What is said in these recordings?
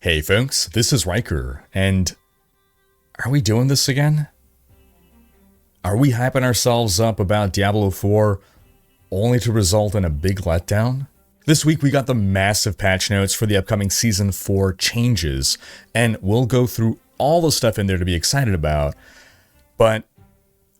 Hey folks, this is Rhykker, and are we doing this again? Are we hyping ourselves up about Diablo 4 only to result in a big letdown? This week we got the massive patch notes for the upcoming Season 4 changes, and we'll go through all the stuff in there to be excited about, but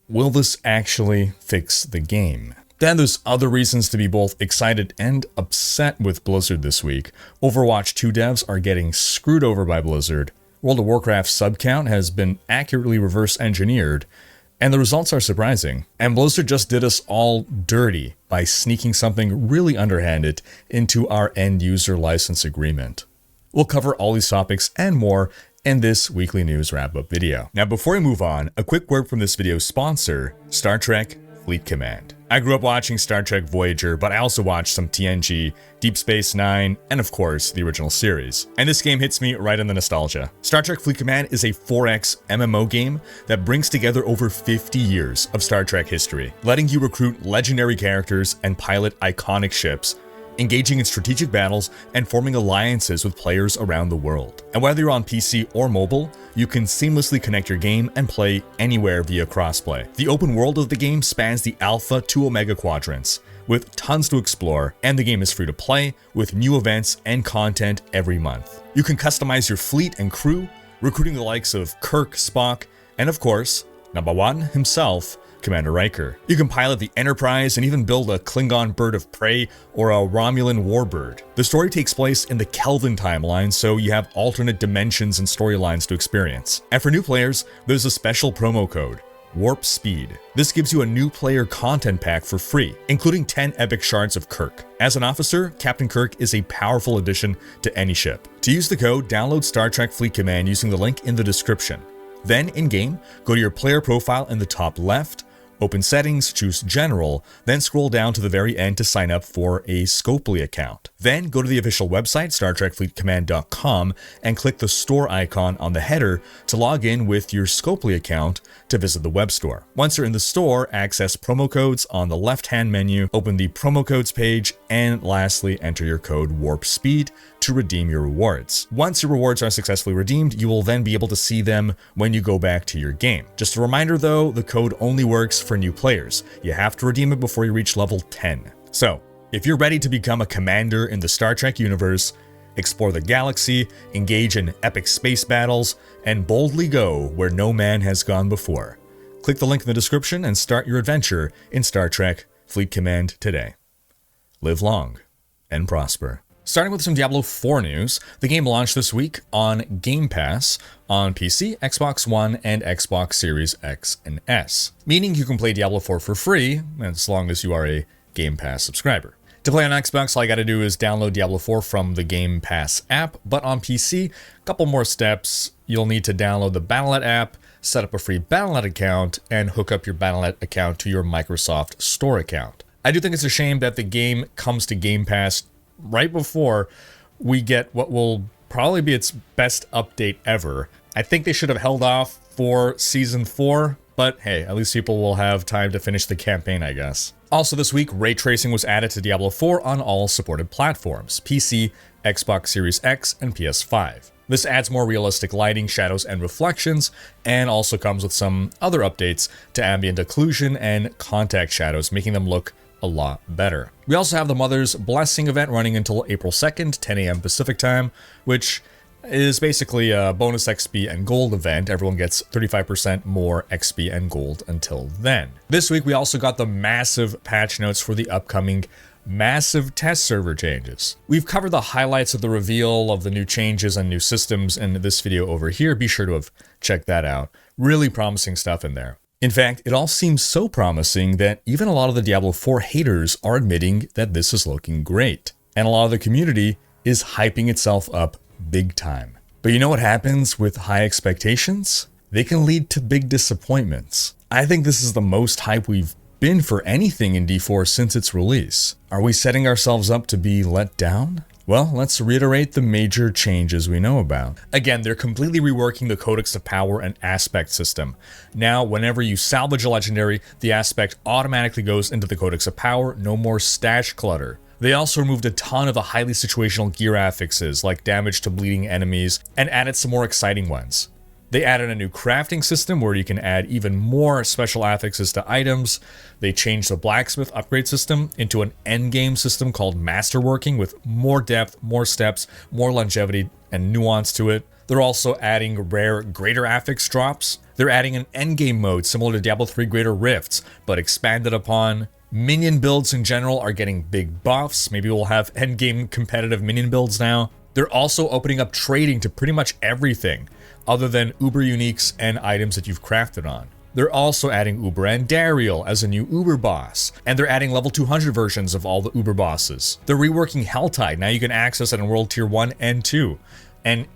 will this actually fix the game? Then there's other reasons to be both excited and upset with Blizzard this week. Overwatch 2 devs are getting screwed over by Blizzard. World of Warcraft sub count has been accurately reverse engineered, and the results are surprising. And Blizzard just did us all dirty by sneaking something really underhanded into our end user license agreement. We'll cover all these topics and more in this weekly news wrap-up video. Now before we move on, a quick word from this video's sponsor, Star Trek Fleet Command. I grew up watching Star Trek Voyager, but I also watched some TNG, Deep Space Nine, and of course, the original series. And this game hits me right in the nostalgia. Star Trek Fleet Command is a 4X MMO game that brings together over 50 years of Star Trek history, letting you recruit legendary characters and pilot iconic ships, engaging in strategic battles, and forming alliances with players around the world. And whether you're on PC or mobile, you can seamlessly connect your game and play anywhere via crossplay. The open world of the game spans the Alpha to Omega quadrants, with tons to explore, and the game is free to play, with new events and content every month. You can customize your fleet and crew, recruiting the likes of Kirk, Spock, and of course, number one himself, Commander Rhykker. You can pilot the Enterprise and even build a Klingon bird of prey or a Romulan warbird. The story takes place in the Kelvin timeline, so you have alternate dimensions and storylines to experience. And for new players, there's a special promo code, Warp Speed. This gives you a new player content pack for free, including 10 epic shards of Kirk. As an officer, Captain Kirk is a powerful addition to any ship. To use the code, download Star Trek Fleet Command using the link in the description. Then, in-game, go to your player profile in the top left, open settings, choose general, then scroll down to the very end to sign up for a Scopely account. Then go to the official website, StarTrekFleetCommand.com, and click the store icon on the header to log in with your Scopely account to visit the web store. Once you're in the store, access promo codes on the left-hand menu, open the promo codes page, and lastly, enter your code Warp Speed to redeem your rewards. Once your rewards are successfully redeemed, you will then be able to see them when you go back to your game. Just a reminder though, the code only works for new players. You have to redeem it before you reach level 10. So, if you're ready to become a commander in the Star Trek universe, explore the galaxy, engage in epic space battles, and boldly go where no man has gone before, click the link in the description and start your adventure in Star Trek Fleet Command today. Live long and prosper. Starting with some Diablo 4 news, the game launched this week on Game Pass on PC, Xbox One, and Xbox Series X and S, meaning you can play Diablo 4 for free as long as you are a Game Pass subscriber. To play on Xbox, all you gotta do is download Diablo 4 from the Game Pass app, but on PC, a couple more steps. You'll need to download the Battle.net app, set up a free Battle.net account, and hook up your Battle.net account to your Microsoft Store account. I do think it's a shame that the game comes to Game Pass right before we get what will probably be its best update ever. I think they should have held off for Season 4, but hey, at least people will have time to finish the campaign, I guess. Also this week, ray tracing was added to Diablo 4 on all supported platforms, PC, Xbox Series X, and PS5. This adds more realistic lighting, shadows, and reflections, and also comes with some other updates to ambient occlusion and contact shadows, making them look a lot better. We also have the Mother's Blessing event running until April 2nd, 10 a.m. Pacific time, which is basically a bonus XP and gold event. Everyone gets 35% more XP and gold until then. This week we also got the massive patch notes for the upcoming massive test server changes. We've covered the highlights of the reveal of the new changes and new systems in this video over here. Be sure to have checked that out. Really promising stuff in there. In fact, it all seems so promising that even a lot of the Diablo 4 haters are admitting that this is looking great. And a lot of the community is hyping itself up big time. But you know what happens with high expectations? They can lead to big disappointments. I think this is the most hype we've been for anything in D4 since its release. Are we setting ourselves up to be let down? Well, let's reiterate the major changes we know about. Again, they're completely reworking the Codex of Power and Aspect system. Now, whenever you salvage a legendary, the Aspect automatically goes into the Codex of Power, no more stash clutter. They also removed a ton of the highly situational gear affixes, like damage to bleeding enemies, and added some more exciting ones. They added a new crafting system where you can add even more special affixes to items. They changed the blacksmith upgrade system into an endgame system called masterworking with more depth, more steps, more longevity, and nuance to it. They're also adding rare greater affix drops. They're adding an endgame mode similar to Diablo 3 Greater Rifts, but expanded upon. Minion builds in general are getting big buffs. Maybe we'll have endgame competitive minion builds now. They're also opening up trading to pretty much everything other than Uber uniques and items that you've crafted on. They're also adding Uber and Dariel as a new Uber boss, and they're adding level 200 versions of all the Uber bosses. They're reworking Helltide. Now you can access it in World Tier 1 and 2, and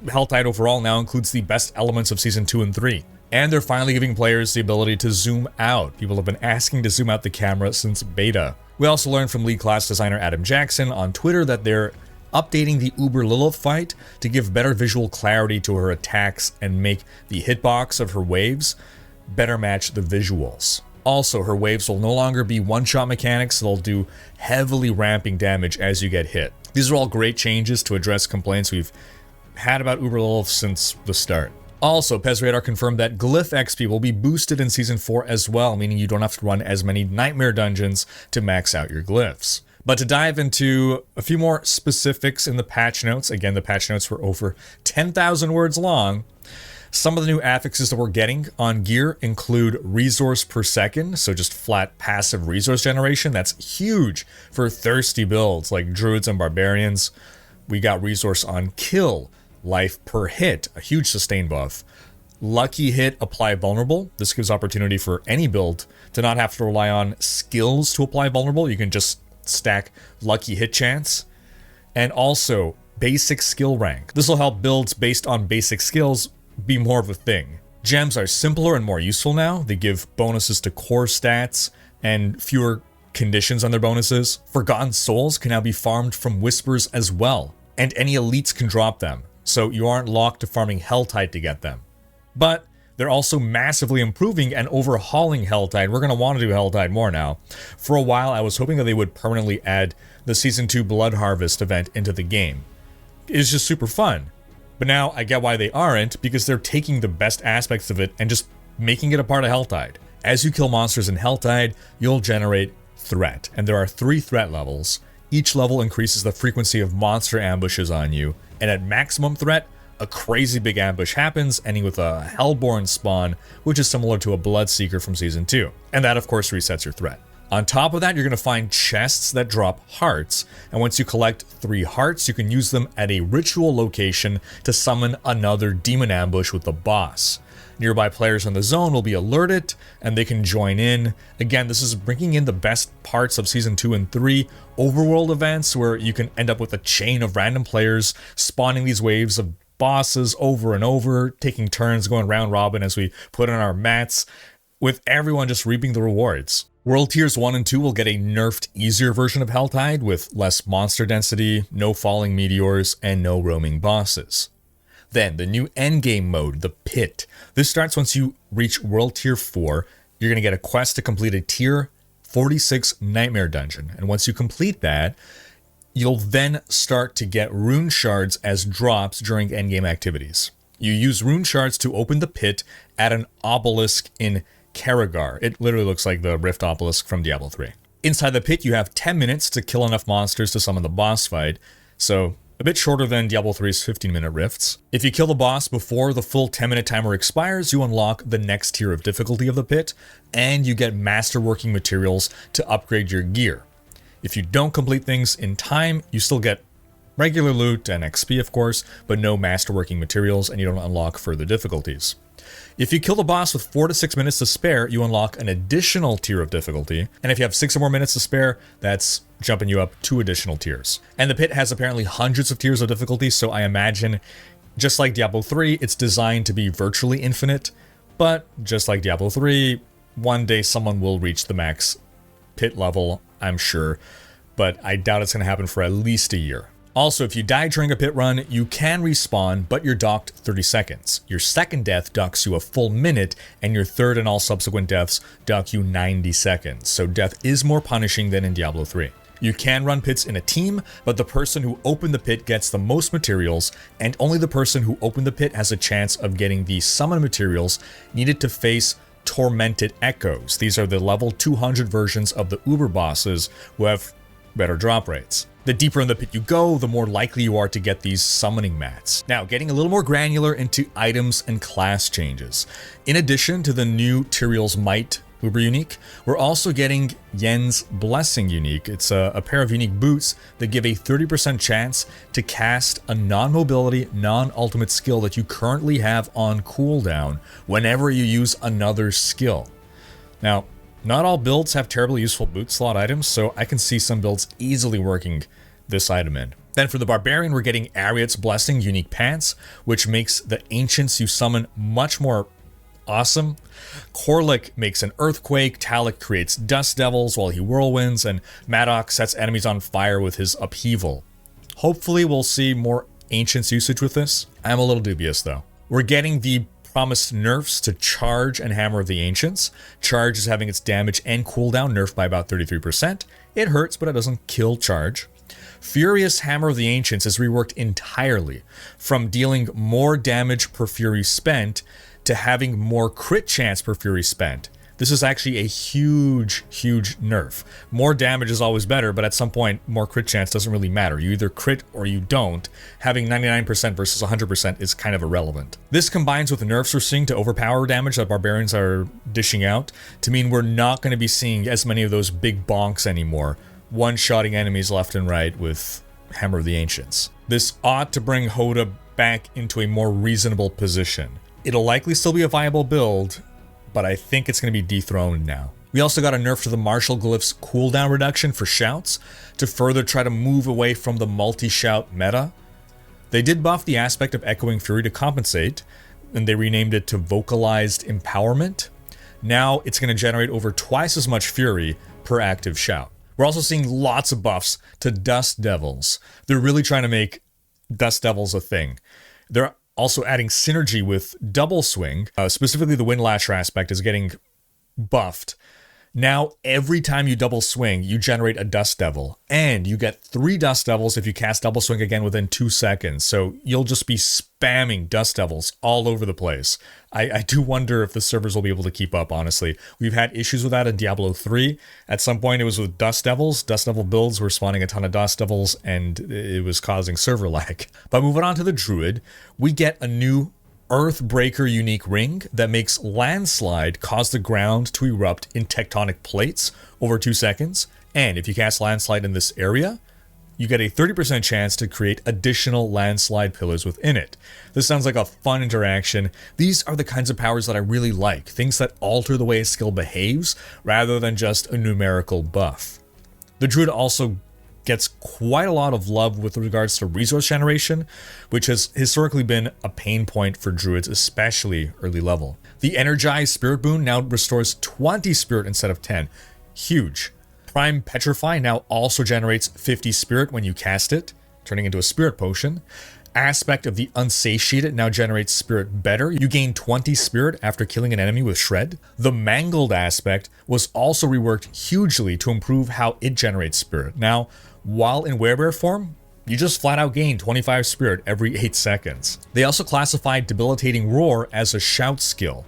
Helltide overall now includes the best elements of Season 2 and 3. And they're finally giving players the ability to zoom out. People have been asking to zoom out the camera since beta. We also learned from lead class designer Adam Jackson on Twitter that they're updating the Uber Lilith fight to give better visual clarity to her attacks and make the hitbox of her waves better match the visuals. Also, her waves will no longer be one-shot mechanics, they'll do heavily ramping damage as you get hit. These are all great changes to address complaints we've had about Uber Lilith since the start. Also, PezRadar confirmed that Glyph XP will be boosted in Season 4 as well, meaning you don't have to run as many nightmare dungeons to max out your glyphs. But to dive into a few more specifics in the patch notes, again, the patch notes were over 10,000 words long. Some of the new affixes that we're getting on gear include resource per second, so just flat passive resource generation. That's huge for thirsty builds like druids and barbarians. We got resource on kill, life per hit, a huge sustain buff. Lucky hit, apply vulnerable. This gives opportunity for any build to not have to rely on skills to apply vulnerable. You can just stack lucky hit chance. And also basic skill rank. This will help builds based on basic skills be more of a thing. Gems are simpler and more useful now. They give bonuses to core stats and fewer conditions on their bonuses. Forgotten souls can now be farmed from whispers as well, and any elites can drop them, so you aren't locked to farming Helltide to get them. But they're also massively improving and overhauling Helltide. We're going to want to do Helltide more now. For a while, I was hoping that they would permanently add the Season 2 Blood Harvest event into the game. It's just super fun. But now I get why they aren't, because they're taking the best aspects of it and just making it a part of Helltide. As you kill monsters in Helltide, you'll generate threat, and there are 3 threat levels. Each level increases the frequency of monster ambushes on you, and at maximum threat, a crazy big ambush happens, ending with a Hellborn spawn, which is similar to a Bloodseeker from Season 2. And that, of course, resets your threat. On top of that, you're going to find chests that drop hearts, and once you collect 3 hearts, you can use them at a ritual location to summon another demon ambush with the boss. Nearby players in the zone will be alerted, and they can join in. Again, this is bringing in the best parts of Season 2 and 3 overworld events, where you can end up with a chain of random players spawning these waves of bosses over and over, taking turns going round robin as we put on our mats, with everyone just reaping the rewards. World Tiers 1 and 2 will get a nerfed, easier version of Helltide with less monster density, no falling meteors, and no roaming bosses. Then, the new endgame mode, the Pit. This starts once you reach World Tier 4. You're going to get a quest to complete a Tier 46 Nightmare Dungeon. And once you complete that, you'll then start to get rune shards as drops during endgame activities. You use rune shards to open the Pit at an obelisk in Karagar. It literally looks like the Rift Obelisk from Diablo 3. Inside the Pit, you have 10 minutes to kill enough monsters to summon the boss fight, so a bit shorter than Diablo 3's 15-minute rifts. If you kill the boss before the full 10-minute timer expires, you unlock the next tier of difficulty of the Pit, and you get masterworking materials to upgrade your gear. If you don't complete things in time, you still get regular loot and XP, of course, but no masterworking materials, and you don't unlock further difficulties. If you kill the boss with 4 to 6 minutes to spare, you unlock an additional tier of difficulty, and if you have 6 or more minutes to spare, that's jumping you up 2 additional tiers. And the Pit has apparently hundreds of tiers of difficulty, so I imagine, just like Diablo 3, it's designed to be virtually infinite, but just like Diablo 3, one day someone will reach the max Pit level, I'm sure, but I doubt it's going to happen for at least a year. Also, if you die during a Pit run, you can respawn, but you're docked 30 seconds. Your second death docks you a full minute, and your third and all subsequent deaths dock you 90 seconds. So death is more punishing than in Diablo 3. You can run pits in a team, but the person who opened the pit gets the most materials, and only the person who opened the pit has a chance of getting the summon materials needed to face Tormented Echoes. These are the level 200 versions of the Uber bosses who have better drop rates. The deeper in the pit you go, the more likely you are to get these summoning mats. Now, getting a little more granular into items and class changes. In addition to the new Tyrael's Might Uber unique, we're also getting Yen's Blessing unique. It's a pair of unique boots that give a 30% chance to cast a non-mobility, non-ultimate skill that you currently have on cooldown whenever you use another skill. Now, not all builds have terribly useful boot slot items, so I can see some builds easily working this item in. Then for the Barbarian, we're getting Ariat's Blessing unique pants, which makes the Ancients you summon much more awesome. Korlik makes an Earthquake, Talik creates Dust Devils while he whirlwinds, and Madoc sets enemies on fire with his Upheaval. Hopefully we'll see more Ancients usage with this. I'm a little dubious though. We're getting the promised nerfs to Charge and Hammer of the Ancients. Charge is having its damage and cooldown nerfed by about 33%. It hurts, but it doesn't kill Charge. Furious Hammer of the Ancients is reworked entirely, from dealing more damage per Fury spent to having more crit chance per Fury spent. This is actually a huge nerf. More damage is always better, but at some point, more crit chance doesn't really matter. You either crit or you don't. Having 99% versus 100% is kind of irrelevant. This combines with the nerfs we're seeing to overpower damage that Barbarians are dishing out to mean we're not going to be seeing as many of those big bonks anymore, one-shotting enemies left and right with Hammer of the Ancients. This ought to bring Hoda back into a more reasonable position. It'll likely still be a viable build, but I think it's going to be dethroned now. We also got a nerf to the Martial Glyph's cooldown reduction for shouts to further try to move away from the multi-shout meta. They did buff the aspect of Echoing Fury to compensate, and they renamed it to Vocalized Empowerment. Now it's going to generate over twice as much Fury per active shout. We're also seeing lots of buffs to Dust Devils. They're really trying to make Dust Devils a thing. They're also adding synergy with Double Swing, specifically the Windlasher aspect is getting buffed. Now, every time you double swing, you generate a Dust Devil, and you get 3 Dust Devils if you cast Double Swing again within 2 seconds, so you'll just be spamming Dust Devils all over the place. I do wonder if the servers will be able to keep up, honestly. We've had issues with that in Diablo 3. At some point, it was with Dust Devils. Dust Devil builds were spawning a ton of Dust Devils, and it was causing server lag. But moving on to the Druid, we get a new Earthbreaker unique ring that makes Landslide cause the ground to erupt in tectonic plates over 2 seconds, and if you cast Landslide in this area, you get a 30% chance to create additional landslide pillars within it. This sounds like a fun interaction. These are the kinds of powers that I really like, things that alter the way a skill behaves rather than just a numerical buff. The Druid also gets quite a lot of love with regards to resource generation, which has historically been a pain point for Druids, especially early level. The Energized Spirit Boon now restores 20 Spirit instead of 10. Huge. Prime Petrify now also generates 50 Spirit when you cast it, turning into a Spirit Potion. Aspect of the Unsatiated now generates Spirit better. You gain 20 Spirit after killing an enemy with Shred. The Mangled aspect was also reworked hugely to improve how it generates Spirit. Now, while in Werebear form, you just flat out gain 25 Spirit every 8 seconds. They also classified Debilitating Roar as a shout skill.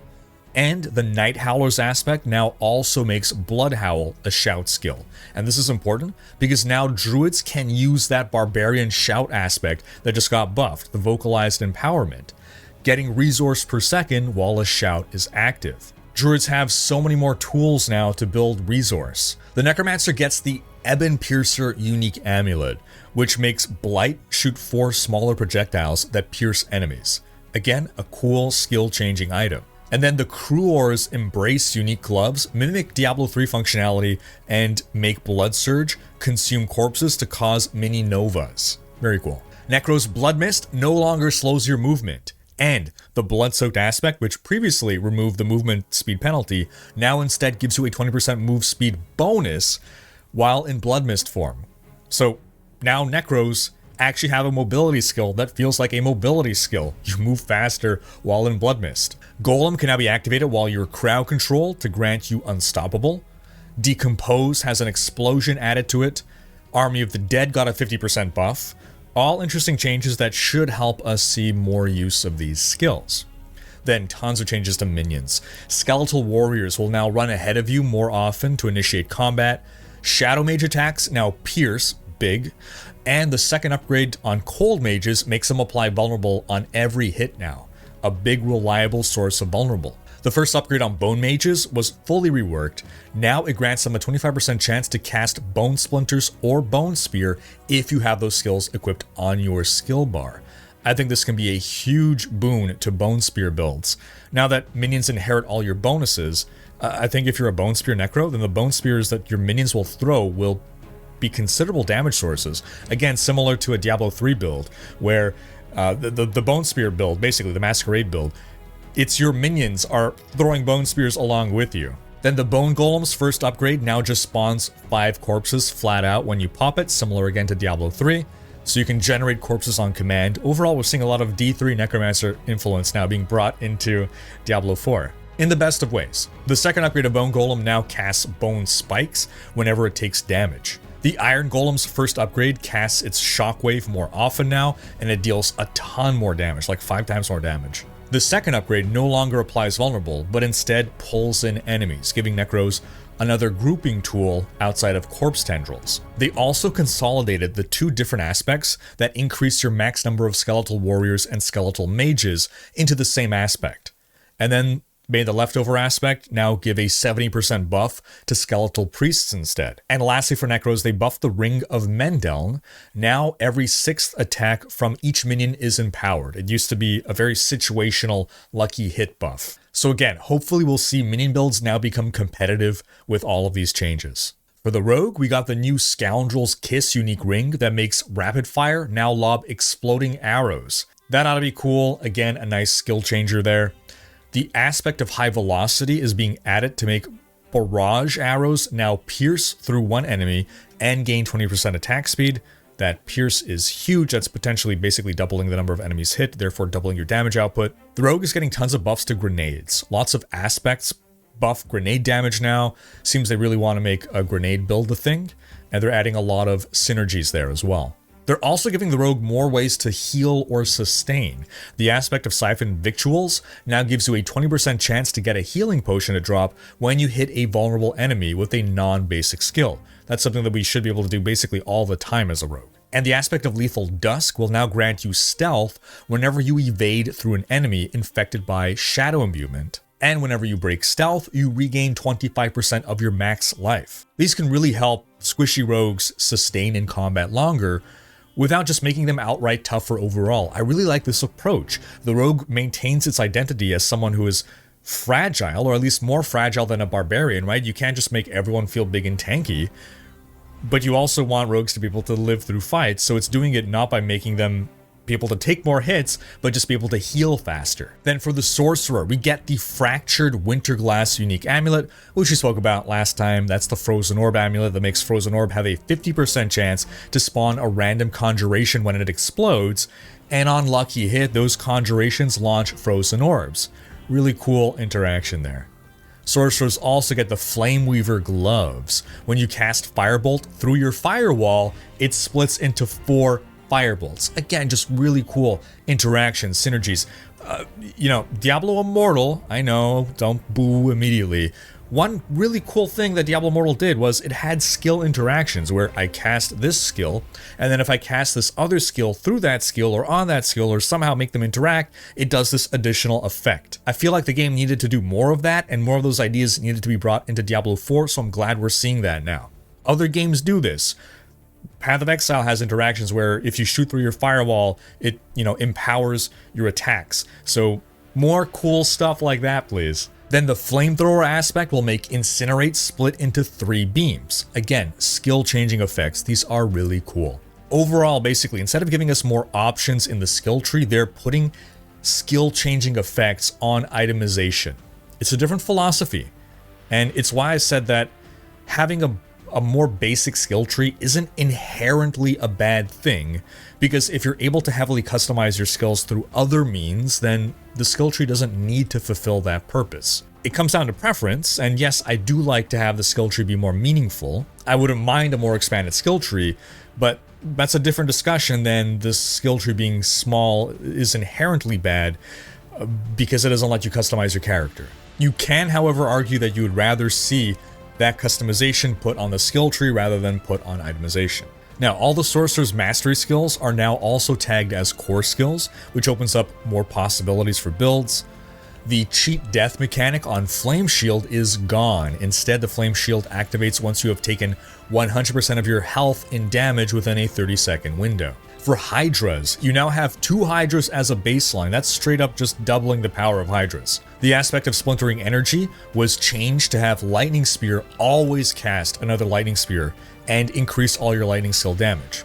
And the Night Howler's aspect now also makes Blood Howl a shout skill. And this is important because now Druids can use that Barbarian shout aspect that just got buffed, the Vocalized Empowerment, getting resource per second while a shout is active. Druids have so many more tools now to build resource. The Necromancer gets the Ebon Piercer unique amulet, which makes Blight shoot 4 smaller projectiles that pierce enemies. Again, a cool skill-changing item. And then the Cruor's Embrace unique gloves mimic Diablo 3 functionality and make Blood Surge consume corpses to cause mini novas. Very cool. Necro's Blood Mist no longer slows your movement. And the Blood-Soaked aspect, which previously removed the movement speed penalty, now instead gives you a 20% move speed bonus while in Blood Mist form. So now Necros actually have a mobility skill that feels like a mobility skill. You move faster while in Blood Mist. Golem can now be activated while you're crowd control to grant you Unstoppable. Decompose has an explosion added to it. Army of the Dead got a 50% buff. All interesting changes that should help us see more use of these skills. Then tons of changes to minions. Skeletal warriors will now run ahead of you more often to initiate combat. Shadow mage attacks now pierce, big. And the second upgrade on cold mages makes them apply vulnerable on every hit now. A big reliable source of vulnerable. The first upgrade on bone mages was fully reworked. Now it grants them a 25% chance to cast bone splinters or bone spear if you have those skills equipped on your skill bar. I think this can be a huge boon to bone spear builds. Now that minions inherit all your bonuses, I think if you're a bone spear necro, then the bone spears that your minions will throw will be considerable damage sources. Again, similar to a Diablo 3 build, where the bone spear build, basically the masquerade build, it's your minions are throwing bone spears along with you. Then the bone golem's first upgrade now just spawns 5 corpses flat out when you pop it, similar again to Diablo 3. So you can generate corpses on command. Overall, we're seeing a lot of D3 Necromancer influence now being brought into Diablo 4. In the best of ways. The second upgrade of Bone Golem now casts bone spikes whenever it takes damage. The Iron Golem's first upgrade casts its shockwave more often now, and it deals a ton more damage, like 5 times more damage. The second upgrade no longer applies vulnerable, but instead pulls in enemies, giving Necros another grouping tool outside of corpse tendrils. They also consolidated the 2 different aspects that increase your max number of skeletal warriors and skeletal mages into the same aspect. And then made the leftover aspect now give a 70% buff to skeletal priests instead. And lastly for Necros, they buffed the Ring of Mendeln. Now every 6th attack from each minion is empowered. It used to be a very situational lucky hit buff. So again, hopefully we'll see minion builds now become competitive with all of these changes. For the Rogue, we got the new Scoundrel's Kiss unique ring that makes rapid fire now lob exploding arrows. That ought to be cool. Again, a nice skill changer there. The aspect of high velocity is being added to make barrage arrows now pierce through one enemy and gain 20% attack speed. That pierce is huge. That's potentially basically doubling the number of enemies hit, therefore doubling your damage output. The Rogue is getting tons of buffs to grenades. Lots of aspects buff grenade damage now. Seems they really want to make a grenade build a thing, and they're adding a lot of synergies there as well. They're also giving the Rogue more ways to heal or sustain. The aspect of Siphon Victuals now gives you a 20% chance to get a healing potion to drop when you hit a vulnerable enemy with a non-basic skill. That's something that we should be able to do basically all the time as a Rogue. And the aspect of Lethal Dusk will now grant you stealth whenever you evade through an enemy infected by Shadow Imbuement. And whenever you break stealth, you regain 25% of your max life. These can really help squishy rogues sustain in combat longer, without just making them outright tougher overall. I really like this approach. The Rogue maintains its identity as someone who is fragile, or at least more fragile than a barbarian, right? You can't just make everyone feel big and tanky, but you also want rogues to be able to live through fights, so it's doing it not by making them be able to take more hits, but just be able to heal faster. Then for the Sorcerer, we get the Fractured Winterglass unique amulet, which we spoke about last time. That's the Frozen Orb amulet that makes Frozen Orb have a 50% chance to spawn a random conjuration when it explodes, and on lucky hit, those conjurations launch Frozen Orbs. Really cool interaction there. Sorcerers also get the Flameweaver gloves. When you cast Firebolt through your firewall, it splits into 4 firebolts. Again, just really cool interactions, synergies. Diablo Immortal, I know, don't boo immediately. One really cool thing that Diablo Immortal did was it had skill interactions where I cast this skill, and then if I cast this other skill through that skill or on that skill or somehow make them interact, it does this additional effect. I feel like the game needed to do more of that, and more of those ideas needed to be brought into Diablo 4, so I'm glad we're seeing that now. Other games do this. Path of Exile has interactions where if you shoot through your firewall, it, empowers your attacks. So more cool stuff like that, please. Then the Flamethrower aspect will make Incinerate split into 3 beams. Again, skill-changing effects. These are really cool. Overall, basically, instead of giving us more options in the skill tree, they're putting skill-changing effects on itemization. It's a different philosophy. And it's why I said that having a a more basic skill tree isn't inherently a bad thing, because if you're able to heavily customize your skills through other means, then the skill tree doesn't need to fulfill that purpose. It comes down to preference, and yes, I do like to have the skill tree be more meaningful. I wouldn't mind a more expanded skill tree, but that's a different discussion than this skill tree being small is inherently bad because it doesn't let you customize your character. You can, however, argue that you would rather see that customization put on the skill tree rather than put on itemization. Now, all the Sorcerer's Mastery skills are now also tagged as core skills, which opens up more possibilities for builds. The cheat death mechanic on Flame Shield is gone. Instead, the Flame Shield activates once you have taken 100% of your health in damage within a 30-second window. For Hydras, you now have 2 Hydras as a baseline. That's straight up just doubling the power of Hydras. The aspect of Splintering Energy was changed to have Lightning Spear always cast another Lightning Spear and increase all your Lightning skill damage.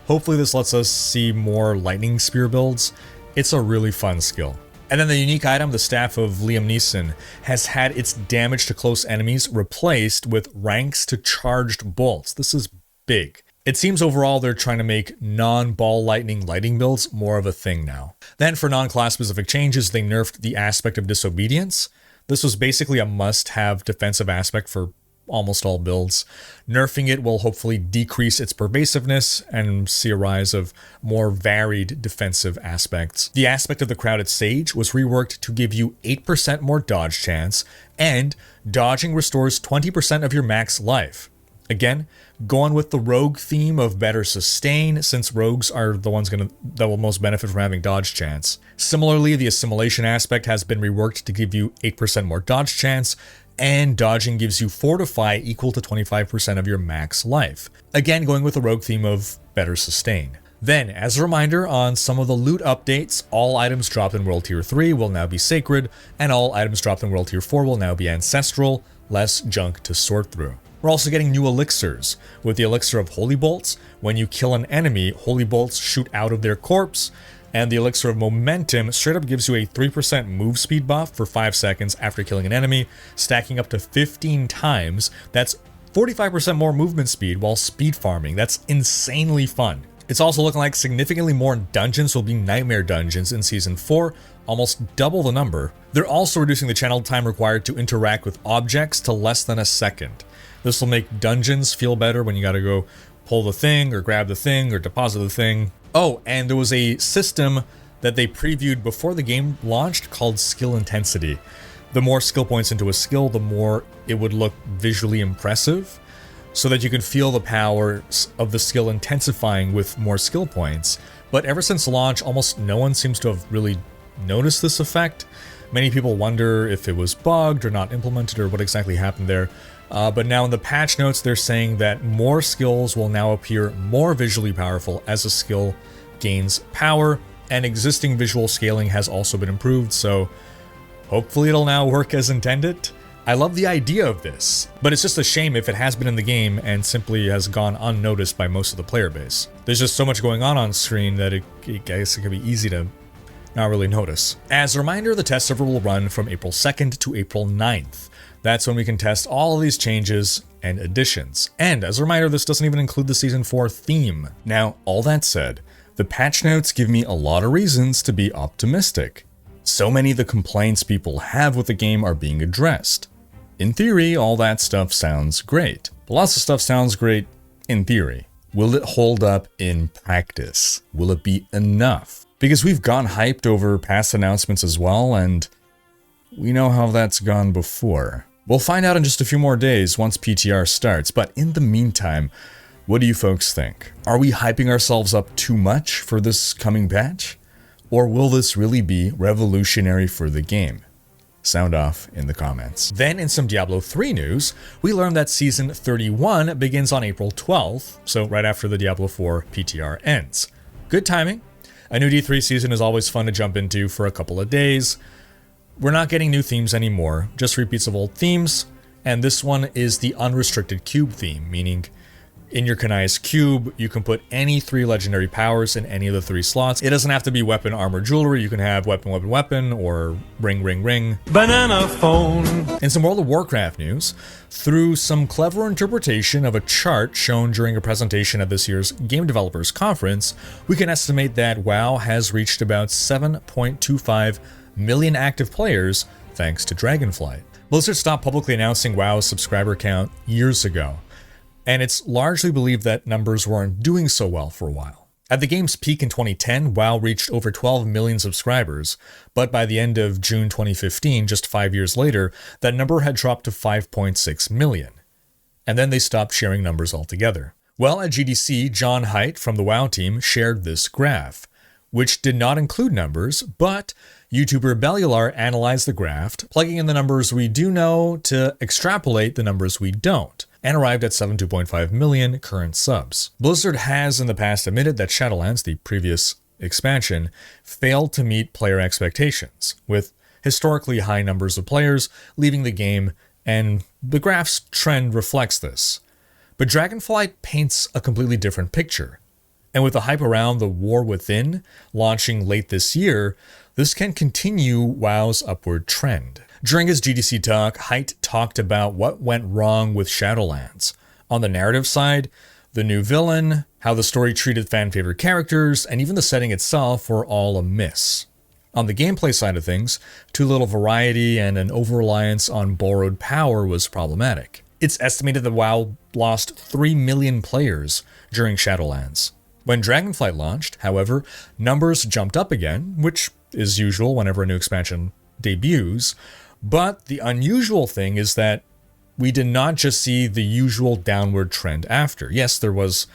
Hopefully this lets us see more Lightning Spear builds. It's a really fun skill. And then the unique item, the Staff of Liam Neeson, has had its damage to close enemies replaced with ranks to charged bolts. This is big. It seems overall they're trying to make non-ball lighting builds more of a thing now. Then for non-class specific changes, they nerfed the aspect of Disobedience. This was basically a must-have defensive aspect for almost all builds. Nerfing it will hopefully decrease its pervasiveness and see a rise of more varied defensive aspects. The aspect of the Crowded Sage was reworked to give you 8% more dodge chance, and dodging restores 20% of your max life. Again, going with the rogue theme of better sustain, since rogues are the ones that will most benefit from having dodge chance. Similarly, the assimilation aspect has been reworked to give you 8% more dodge chance, and dodging gives you Fortify equal to 25% of your max life. Again, going with the rogue theme of better sustain. Then, as a reminder, on some of the loot updates, all items dropped in World Tier 3 will now be Sacred, and all items dropped in World Tier 4 will now be Ancestral, less junk to sort through. We're also getting new elixirs. With the elixir of Holy Bolts, when you kill an enemy, Holy Bolts shoot out of their corpse, and the elixir of Momentum straight up gives you a 3% move speed buff for 5 seconds after killing an enemy, stacking up to 15 times. That's 45% more movement speed while speed farming. That's insanely fun. It's also looking like significantly more dungeons will be Nightmare Dungeons in Season 4, almost double the number. They're also reducing the channel time required to interact with objects to less than a second. This will make dungeons feel better when you gotta go pull the thing, or grab the thing, or deposit the thing. Oh, and there was a system that they previewed before the game launched called Skill Intensity. The more skill points into a skill, the more it would look visually impressive, so that you can feel the power of the skill intensifying with more skill points. But ever since launch, almost no one seems to have really noticed this effect. Many people wonder if it was bugged or not implemented or what exactly happened there. But now in the patch notes, they're saying that more skills will now appear more visually powerful as a skill gains power, and existing visual scaling has also been improved, so hopefully it'll now work as intended. I love the idea of this, but it's just a shame if it has been in the game and simply has gone unnoticed by most of the player base. There's just so much going on screen that I guess it could be easy to not really notice. As a reminder, the test server will run from April 2nd to April 9th. That's when we can test all of these changes and additions. And as a reminder, this doesn't even include the Season 4 theme. Now, all that said, the patch notes give me a lot of reasons to be optimistic. So many of the complaints people have with the game are being addressed. In theory, all that stuff sounds great. Lots of stuff sounds great in theory. Will it hold up in practice? Will it be enough? Because we've gone hyped over past announcements as well, and we know how that's gone before. We'll find out in just a few more days once PTR starts, but in the meantime, what do you folks think? Are we hyping ourselves up too much for this coming patch? Or will this really be revolutionary for the game? Sound off in the comments. Then in some Diablo 3 news, we learned that Season 31 begins on April 12th, so right after the Diablo 4 PTR ends. Good timing. A new D3 season is always fun to jump into for a couple of days. We're not getting new themes anymore, just repeats of old themes, and this one is the unrestricted cube theme, meaning In your Kanai's Cube, you can put any 3 legendary powers in any of the 3 slots. It doesn't have to be weapon, armor, jewelry. You can have weapon, weapon, weapon, or ring, ring, ring. Banana phone. In some World of Warcraft news, through some clever interpretation of a chart shown during a presentation at this year's Game Developers Conference, we can estimate that WoW has reached about 7.25 million active players thanks to Dragonflight. Blizzard stopped publicly announcing WoW's subscriber count years ago, and it's largely believed that numbers weren't doing so well for a while. At the game's peak in 2010, WoW reached over 12 million subscribers, but by the end of June 2015, just 5 years later, that number had dropped to 5.6 million. And then they stopped sharing numbers altogether. Well, at GDC, John Haidt from the WoW team shared this graph, which did not include numbers, but YouTuber Bellular analyzed the graph, plugging in the numbers we do know to extrapolate the numbers we don't, and arrived at 72.5 million current subs. Blizzard has in the past admitted that Shadowlands, the previous expansion, failed to meet player expectations, with historically high numbers of players leaving the game, and the graph's trend reflects this. But Dragonflight paints a completely different picture. And with the hype around the War Within launching late this year, this can continue WoW's upward trend. During his GDC talk, Haidt talked about what went wrong with Shadowlands. On the narrative side, the new villain, how the story treated fan-favorite characters, and even the setting itself were all a miss. On the gameplay side of things, too little variety and an over-reliance on borrowed power was problematic. It's estimated that WoW lost 3 million players during Shadowlands. When Dragonflight launched, however, numbers jumped up again, which is usual whenever a new expansion debuts, but the unusual thing is that we did not just see the usual downward trend after. Yes, there was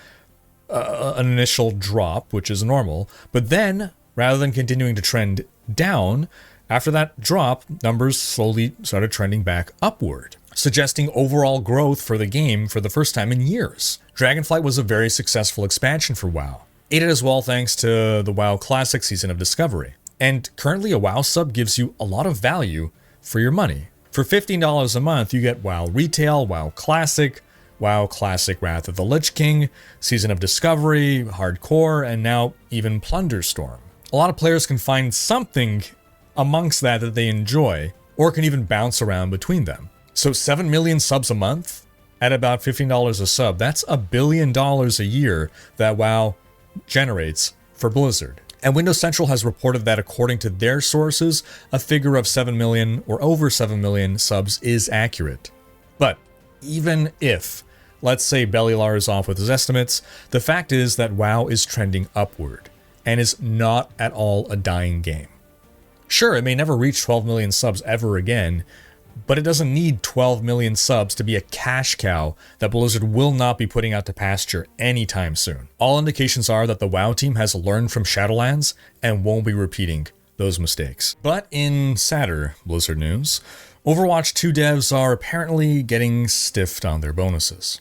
an initial drop, which is normal, but then, rather than continuing to trend down, after that drop, numbers slowly started trending back upward, suggesting overall growth for the game for the first time in years. Dragonflight was a very successful expansion for WoW, aided as well thanks to the WoW Classic Season of Discovery. And currently a WoW sub gives you a lot of value for your money. For $15 a month, you get WoW Retail, WoW Classic Wrath of the Lich King, Season of Discovery, Hardcore, and now even Plunderstorm. A lot of players can find something amongst that they enjoy, or can even bounce around between them. So 7 million subs a month at about $15 a sub, that's $1 billion a year that WoW generates for Blizzard. And Windows Central has reported that according to their sources, a figure of 7 million or over 7 million subs is accurate. But even if, let's say Bellular is off with his estimates, the fact is that WoW is trending upward and is not at all a dying game. Sure, it may never reach 12 million subs ever again, but it doesn't need 12 million subs to be a cash cow that Blizzard will not be putting out to pasture anytime soon. All indications are that the WoW team has learned from Shadowlands and won't be repeating those mistakes. But in sadder Blizzard news, Overwatch 2 devs are apparently getting stiffed on their bonuses.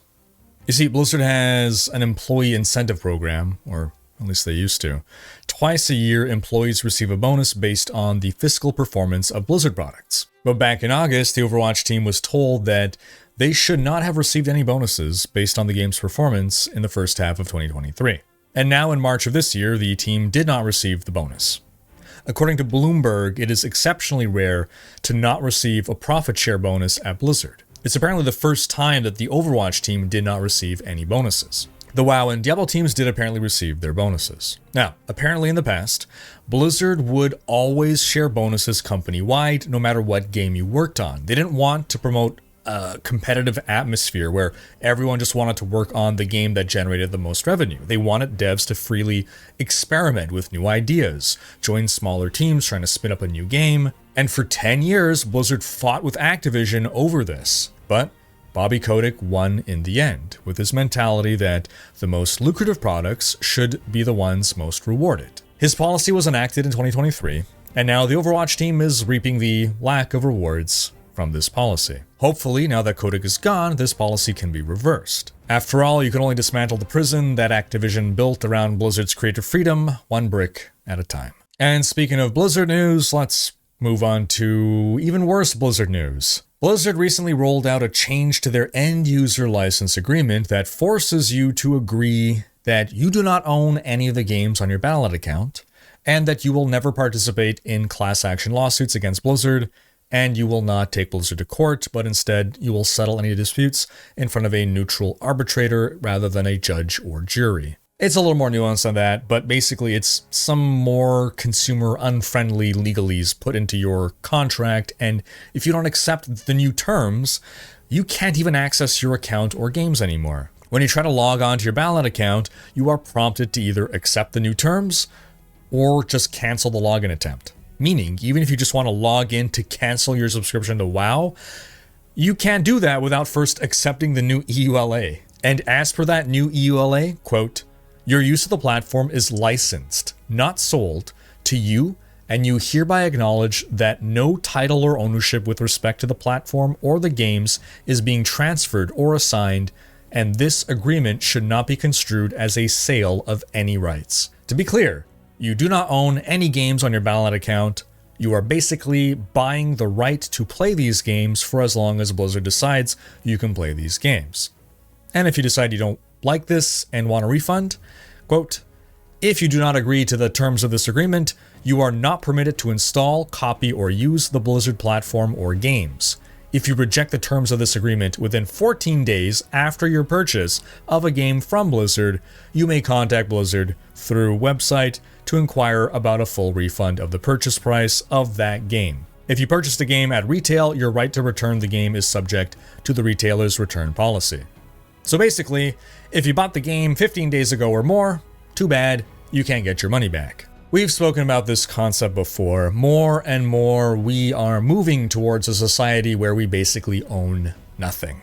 You see, Blizzard has an employee incentive program, or at least they used to. Twice a year, employees receive a bonus based on the fiscal performance of Blizzard products. But back in August, the Overwatch team was told that they should not have received any bonuses based on the game's performance in the first half of 2023. And now in March of this year, the team did not receive the bonus. According to Bloomberg, it is exceptionally rare to not receive a profit share bonus at Blizzard. It's apparently the first time that the Overwatch team did not receive any bonuses. The WoW and Diablo teams did apparently receive their bonuses. Now, apparently in the past, Blizzard would always share bonuses company-wide, no matter what game you worked on. They didn't want to promote a competitive atmosphere where everyone just wanted to work on the game that generated the most revenue. They wanted devs to freely experiment with new ideas, join smaller teams trying to spin up a new game. And for 10 years, Blizzard fought with Activision over this. But Bobby Kotick won in the end, with his mentality that the most lucrative products should be the ones most rewarded. His policy was enacted in 2023, and now the Overwatch team is reaping the lack of rewards from this policy. Hopefully, now that Kotick is gone, this policy can be reversed. After all, you can only dismantle the prison that Activision built around Blizzard's creative freedom, one brick at a time. And speaking of Blizzard news, let's move on to even worse Blizzard news. Blizzard recently rolled out a change to their end-user license agreement that forces you to agree that you do not own any of the games on your Battle.net account, and that you will never participate in class action lawsuits against Blizzard, and you will not take Blizzard to court, but instead you will settle any disputes in front of a neutral arbitrator rather than a judge or jury. It's a little more nuanced than that, but basically it's some more consumer-unfriendly legalese put into your contract, and if you don't accept the new terms, you can't even access your account or games anymore. When you try to log on to your Battle.net account, you are prompted to either accept the new terms or just cancel the login attempt. Meaning, even if you just want to log in to cancel your subscription to WoW, you can't do that without first accepting the new EULA. And as per that new EULA, quote, "Your use of the platform is licensed, not sold, to you, and you hereby acknowledge that no title or ownership with respect to the platform or the games is being transferred or assigned, and this agreement should not be construed as a sale of any rights." To be clear, you do not own any games on your Battle.net account. You are basically buying the right to play these games for as long as Blizzard decides you can play these games. And if you decide you don't like this and want a refund, quote, "If you do not agree to the terms of this agreement, you are not permitted to install, copy, or use the Blizzard platform or games. If you reject the terms of this agreement within 14 days after your purchase of a game from Blizzard, you may contact Blizzard through website to inquire about a full refund of the purchase price of that game. If you purchased a game at retail, your right to return the game is subject to the retailer's return policy." So basically, if you bought the game 15 days ago or more, too bad, you can't get your money back. We've spoken about this concept before. More and more, we are moving towards a society where we basically own nothing.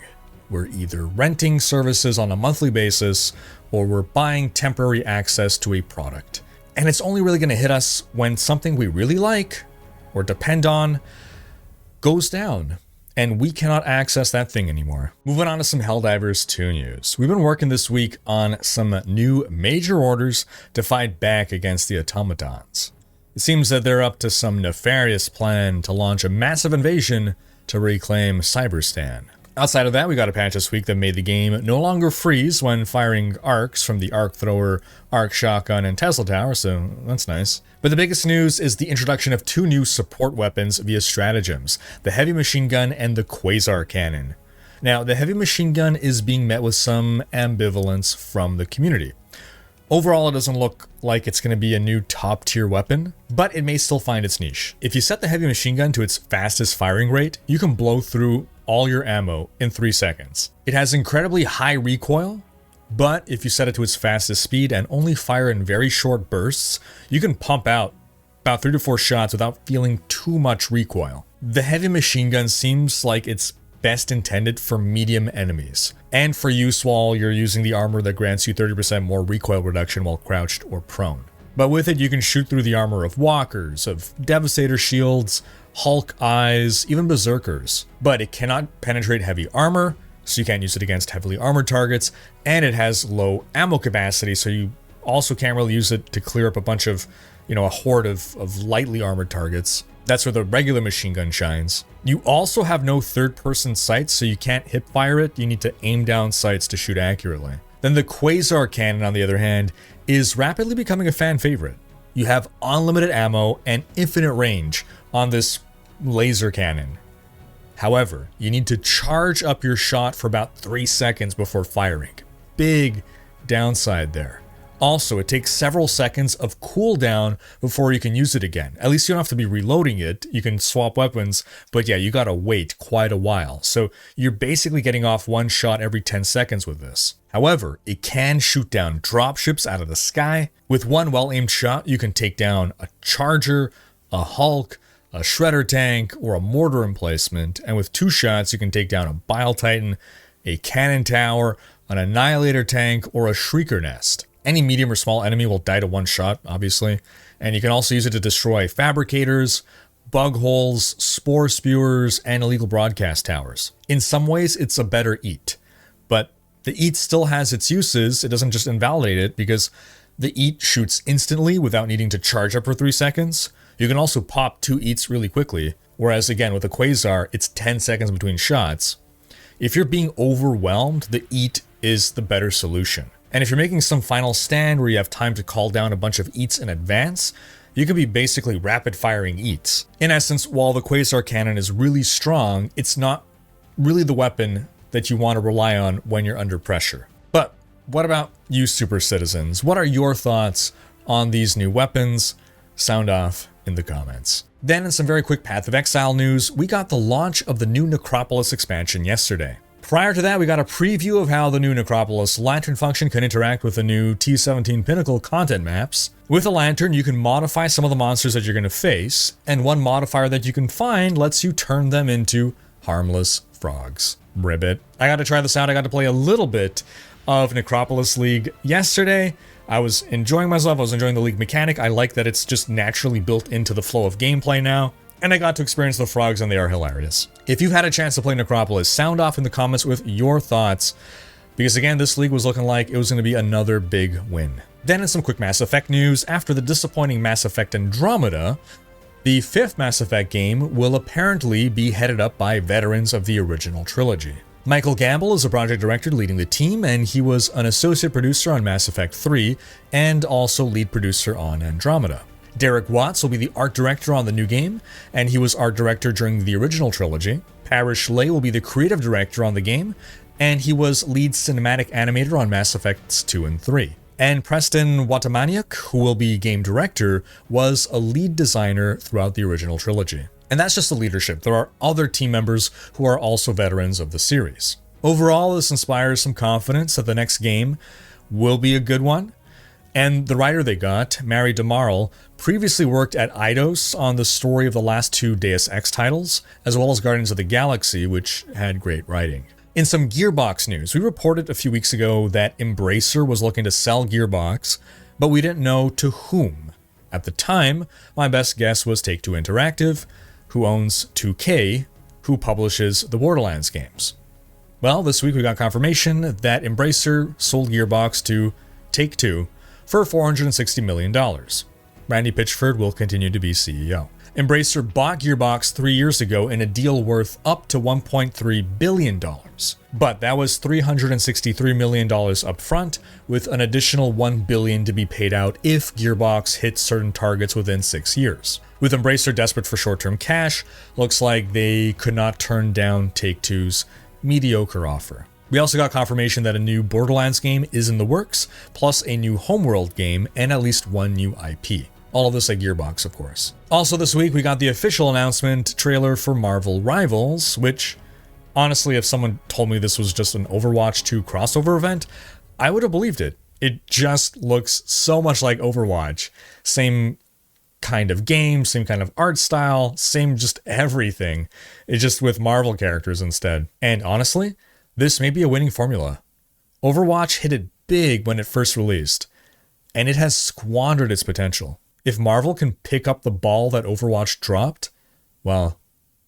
We're either renting services on a monthly basis, or we're buying temporary access to a product. And it's only really going to hit us when something we really like, or depend on, goes down, and we cannot access that thing anymore. Moving on to some Helldivers 2 news. We've been working this week on some new major orders to fight back against the automatons. It seems that they're up to some nefarious plan to launch a massive invasion to reclaim Cyberstan. Outside of that, we got a patch this week that made the game no longer freeze when firing arcs from the arc thrower, arc shotgun, and Tesla tower, so that's nice. But the biggest news is the introduction of 2 new support weapons via stratagems, the heavy machine gun and the quasar cannon. Now, the heavy machine gun is being met with some ambivalence from the community. Overall, it doesn't look like it's going to be a new top tier weapon, but it may still find its niche. If you set the heavy machine gun to its fastest firing rate, you can blow through all your ammo in 3 seconds. It has incredibly high recoil, but if you set it to its fastest speed and only fire in very short bursts, you can pump out about 3 to 4 shots without feeling too much recoil. The heavy machine gun seems like it's best intended for medium enemies, and for use while you're using the armor that grants you 30% more recoil reduction while crouched or prone. But with it, you can shoot through the armor of walkers, of devastator shields, Hulk eyes, even berserkers. But it cannot penetrate heavy armor, so you can't use it against heavily armored targets, and it has low ammo capacity, so you also can't really use it to clear up a bunch of, a horde of lightly armored targets. That's where the regular machine gun shines. You also have no third-person sights, so you can't hip-fire it. You need to aim down sights to shoot accurately. Then the quasar cannon, on the other hand, is rapidly becoming a fan favorite. You have unlimited ammo and infinite range on this laser cannon. However, you need to charge up your shot for about 3 seconds before firing. Big downside there. Also, it takes several seconds of cooldown before you can use it again. At least you don't have to be reloading it. You can swap weapons, but yeah, you gotta wait quite a while. So you're basically getting off 1 shot every 10 seconds with this. However, it can shoot down dropships out of the sky. With 1 well-aimed shot, you can take down a charger, a Hulk, a shredder tank, or a mortar emplacement. And with 2 shots, you can take down a bile titan, a cannon tower, an annihilator tank, or a shrieker nest. Any medium or small enemy will die to 1 shot, obviously. And you can also use it to destroy fabricators, bug holes, spore spewers, and illegal broadcast towers. In some ways, it's a better eat. But the eat still has its uses. It doesn't just invalidate it, because the eat shoots instantly without needing to charge up for 3 seconds. You can also pop 2 eats really quickly, Whereas again, with the Quasar, it's 10 seconds between shots. If you're being overwhelmed, the eat is the better solution. And if you're making some final stand where you have time to call down a bunch of eats in advance, you could be basically rapid firing eats. In essence, while the Quasar cannon is really strong, it's not really the weapon that you want to rely on when you're under pressure. But what about you super citizens? What are your thoughts on these new weapons? Sound off in the comments. Then in some very quick Path of Exile news, we got the launch of the new Necropolis expansion yesterday. Prior to that, we got a preview of how the new Necropolis Lantern function can interact with the new T17 Pinnacle content maps. With a lantern, you can modify some of the monsters that you're going to face, and one modifier that you can find lets you turn them into harmless frogs. Ribbit. I got to try this out. I got to play a little bit of Necropolis League yesterday. I was enjoying myself. I was enjoying the League mechanic. I like that it's just naturally built into the flow of gameplay now. And I got to experience the frogs, and they are hilarious. If you've had a chance to play Necropolis, sound off in the comments with your thoughts, because again, this league was looking like it was going to be another big win. Then in some quick Mass Effect news, after the disappointing Mass Effect Andromeda, the 5th Mass Effect game will apparently be headed up by veterans of the original trilogy. Michael Gamble is a project director leading the team, and he was an associate producer on Mass Effect 3, and also lead producer on Andromeda. Derek Watts will be the art director on the new game, and he was art director during the original trilogy. Parrish Lay will be the creative director on the game, and he was lead cinematic animator on Mass Effects 2 and 3. And Preston Watamaniuk, who will be game director, was a lead designer throughout the original trilogy. And that's just the leadership. There are other team members who are also veterans of the series. Overall, this inspires some confidence that the next game will be a good one. And the writer they got, Mary DeMarle, previously worked at Eidos on the story of the last 2 Deus Ex titles, as well as Guardians of the Galaxy, which had great writing. In some Gearbox news, we reported a few weeks ago that Embracer was looking to sell Gearbox, but we didn't know to whom. At the time, my best guess was Take-Two Interactive, who owns 2K, who publishes the Borderlands games. Well, this week we got confirmation that Embracer sold Gearbox to Take-Two for $460 million. Randy Pitchford will continue to be CEO. Embracer bought Gearbox 3 years ago in a deal worth up to $1.3 billion. But that was $363 million up front, with an additional $1 billion to be paid out if Gearbox hits certain targets within 6 years. With Embracer desperate for short-term cash, looks like they could not turn down Take-Two's mediocre offer. We also got confirmation that a new Borderlands game is in the works, plus a new Homeworld game and at least one new IP. All of this at Gearbox, of course. Also this week, we got the official announcement trailer for Marvel Rivals, which, honestly, if someone told me this was just an Overwatch 2 crossover event, I would have believed it. It just looks so much like Overwatch. Same kind of game, same kind of art style, same just everything. It's just with Marvel characters instead. And honestly, this may be a winning formula. Overwatch hit it big when it first released, and it has squandered its potential. If Marvel can pick up the ball that Overwatch dropped, well,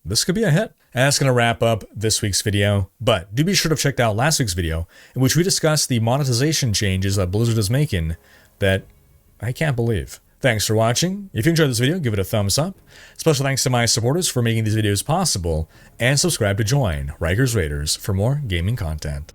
this could be a hit. And that's going to wrap up this week's video, but do be sure to check out last week's video, in which we discussed the monetization changes that Blizzard is making that I can't believe. Thanks for watching. If you enjoyed this video, give it a thumbs up. Special thanks to my supporters for making these videos possible, and subscribe to join Rhykker's Raiders for more gaming content.